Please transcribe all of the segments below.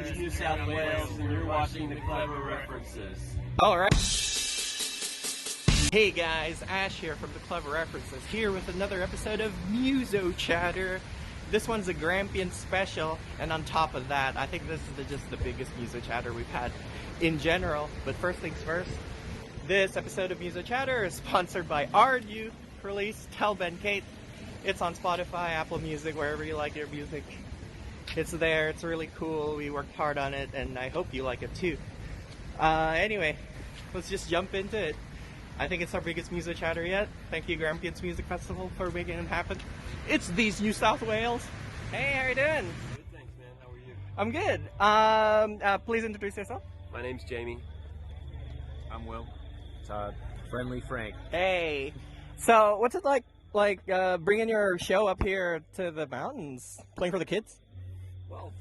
is New South Wales, and you're watching the Clever References. Alright. Hey guys, Ash here from the Clever References, here with another episode of MusoChatter. This one's a Grampian special, and on top of that, I think this is just the biggest MusoChatter we've had in general. But first things first, this episode of MusoChatter is sponsored by our new release, Tell Ben Kate. It's on Spotify, Apple Music, wherever you like your music. It's there, it's really cool, we worked hard on it, and I hope you like it too. Anyway, let's just jump into it. I think it's our biggest MusoChatter yet. Thank you, GrampiansMusicFestival, for making it happen. It's these New South Wales. Hey, how you doing? Good, thanks, man. How are you? I'm good. Please introduce yourself. My name's Jamie. I'm Will. Todd. Friendly Frank. Hey. So, what's it like bringing your show up here to the mountains, playing for the kids? Well,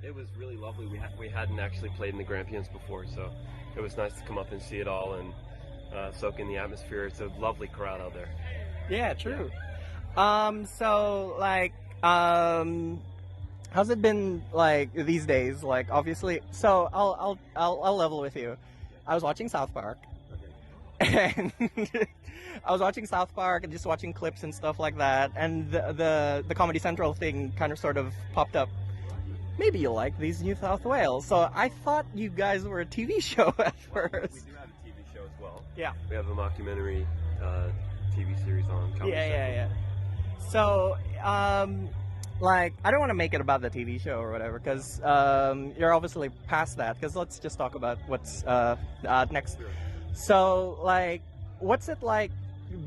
it was really lovely. We hadn't actually played in the Grampians before, so it was nice to come up and see it all and soak in the atmosphere. It's a lovely crowd out there. Yeah, true. How's it been like these days? Like, obviously, so I'll level with you. I was watching South Park, and I was watching South Park and just watching clips and stuff like that, and the Comedy Central thing kind of sort of popped up. Maybe you like these New South Wales. So I thought you guys were a TV show at first. We do have a TV show as well. Yeah. We have a mockumentary TV series on Comedy Central. Yeah. So, I don't want to make it about the TV show or whatever, because you're obviously past that, because let's just talk about what's next. Sure. So, what's it like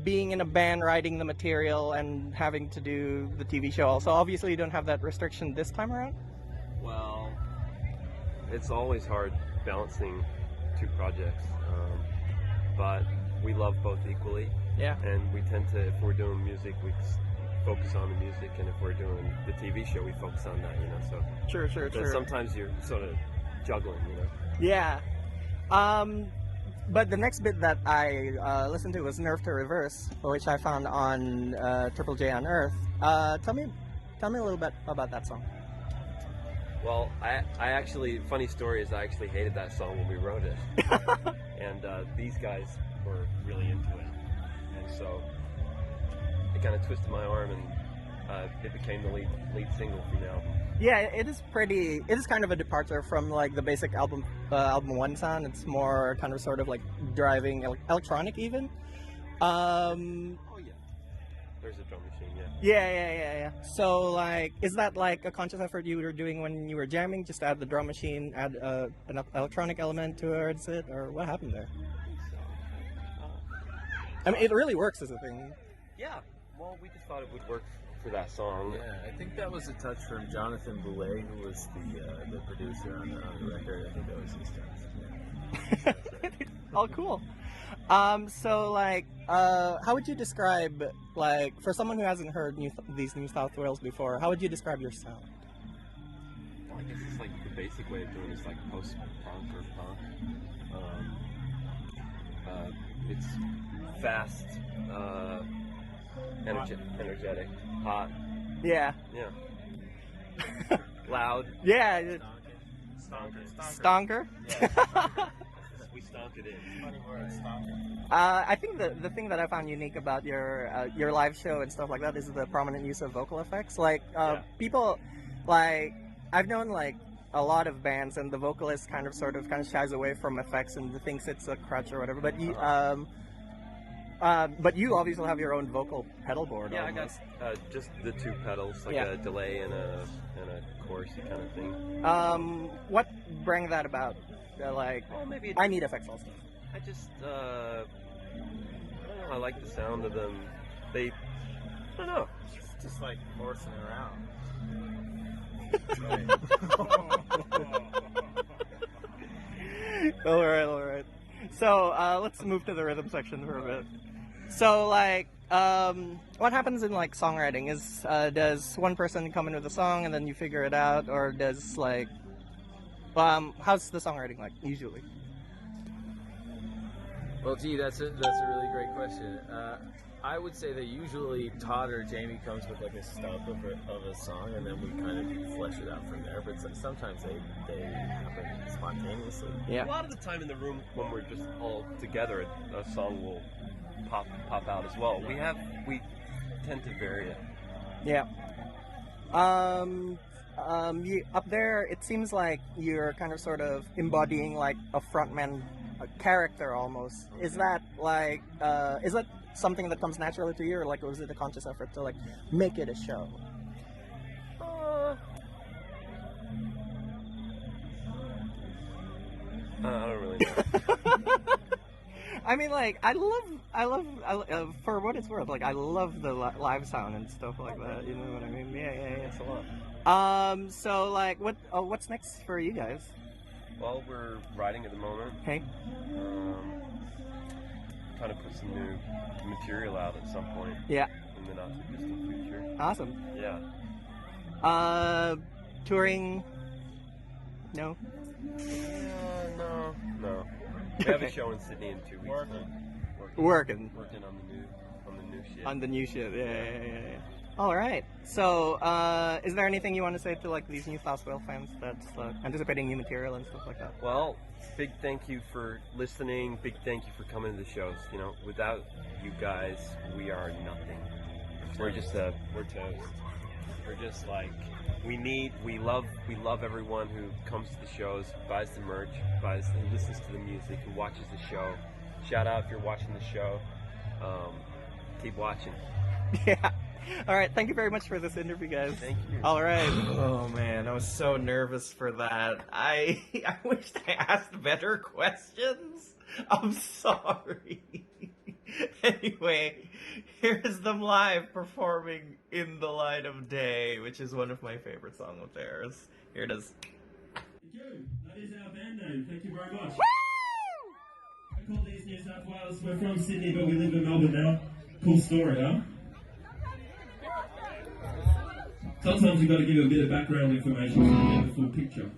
being in a band, writing the material, and having to do the TV show also? Obviously, you don't have that restriction this time around. Well, it's always hard balancing two projects, but we love both equally. Yeah. And we tend to, if we're doing music, we focus on the music, and if we're doing the TV show, we focus on that, so. Sure. But sometimes you're sort of juggling, Yeah. But the next bit that I listened to was Nerve to Reverse, which I found on Triple J on Earth. Tell me a little bit about that song. Well, I actually, funny story is I actually hated that song when we wrote it. And these guys were really into it. And so it kind of twisted my arm, and it became the lead single from the album. Yeah, it is kind of a departure from the basic album one sound. It's more kind of sort of like driving electronic even. Oh yeah. There's a drum machine, yeah. Yeah. So, is that a conscious effort you were doing when you were jamming? Just add the drum machine, add an electronic element towards it, or what happened there? I mean, it really works as a thing. Yeah. Well, we just thought it would work for that song. Yeah, I think that was a touch from Jonathan Boulay, who was the producer on the record. I think that was his touch. Yeah. Oh, cool. So, how would you describe, for someone who hasn't heard these New South Wales before, how would you describe your sound? Well, I guess it's the basic way of doing it is post-punk or punk. It's fast, energetic, hot. Yeah. Yeah. Loud. Yeah. Stonker? Yeah. We stonk it in. Funny word, stonker. I think the thing that I found unique about your live show and stuff like that is the prominent use of vocal effects. People, I've known a lot of bands, and the vocalist kind of shies away from effects and thinks it's a crutch or whatever. But you obviously have your own vocal pedal board. Yeah, almost. I got just the two pedals, a delay and a chorus kind of thing. What bring that about? Well, maybe I need effects also. I just I don't know. I like the sound of them. I don't know. It's just like horsing around. All right. So let's move to the rhythm section for a bit. So what happens in songwriting is does one person come in with a song and then you figure it out, or does how's the songwriting usually? Well, gee, that's a really great question. I would say that usually Todd or Jamie comes with like a stump of a song, and then we kind of flesh it out from there. But sometimes they happen spontaneously. Yeah. A lot of the time in the room when we're just all together, a song will pop out as well. We tend to vary it. Yeah. You, up there, it seems like you're kind of sort of embodying like a frontman character almost. Is that like, is that something that comes naturally to you, or like was it a conscious effort to like make it a show? I don't really know. I mean, like, I love, for what it's worth, like, I love the live sound and stuff like that, you know what I mean? Yeah, it's a lot. So, like, what's next for you guys? Well, we're writing at the moment. Okay. Trying to put some new material out at some point. Yeah. In the not too distant future. Awesome. Yeah. Touring? No? No. We have a show in Sydney in 2 weeks. Working on the new shit. on the new shit. Yeah. All right. So, is there anything you want to say to like these New South Wales fans that's anticipating new material and stuff like that? Well, big thank you for listening. Big thank you for coming to the shows. You know, without you guys, we are nothing. We're toast. We're just like we love everyone who comes to the shows, buys the merch, and listens to the music, and watches the show. Shout out if you're watching the show. Keep watching. Yeah. All right. Thank you very much for this interview, guys. Thank you. All right. Oh man, I was so nervous for that. I wished I asked better questions. I'm sorry. Anyway, here's them live performing In the Light of Day, which is one of my favorite songs of theirs. Here it is. Thank you. That is our band name. Thank you very much. I call these New South Wales. We're from Sydney, but we live in Melbourne now. Cool story, huh? Sometimes you've got to give a bit of background information so you get the full picture.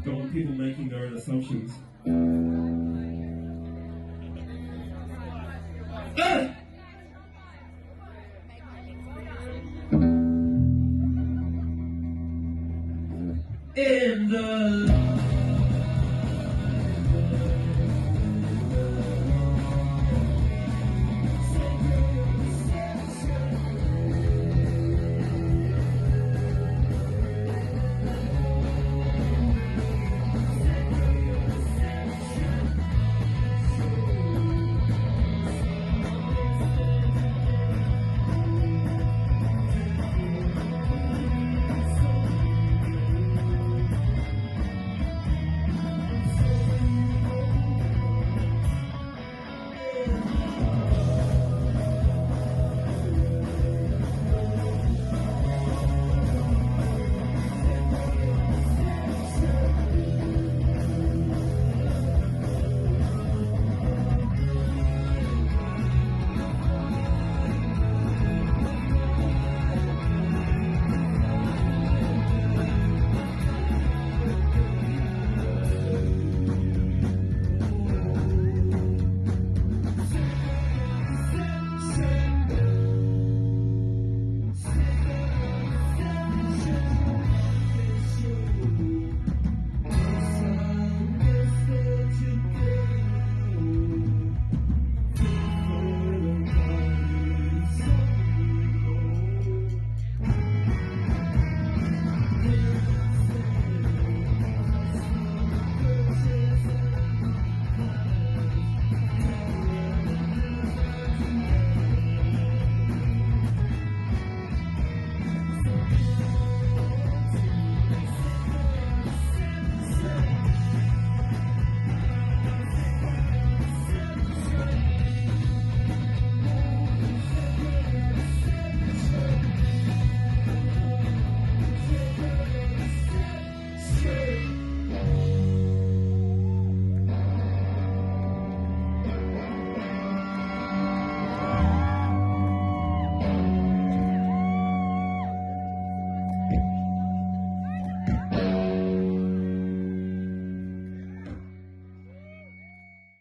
Don't want people making their own assumptions. In the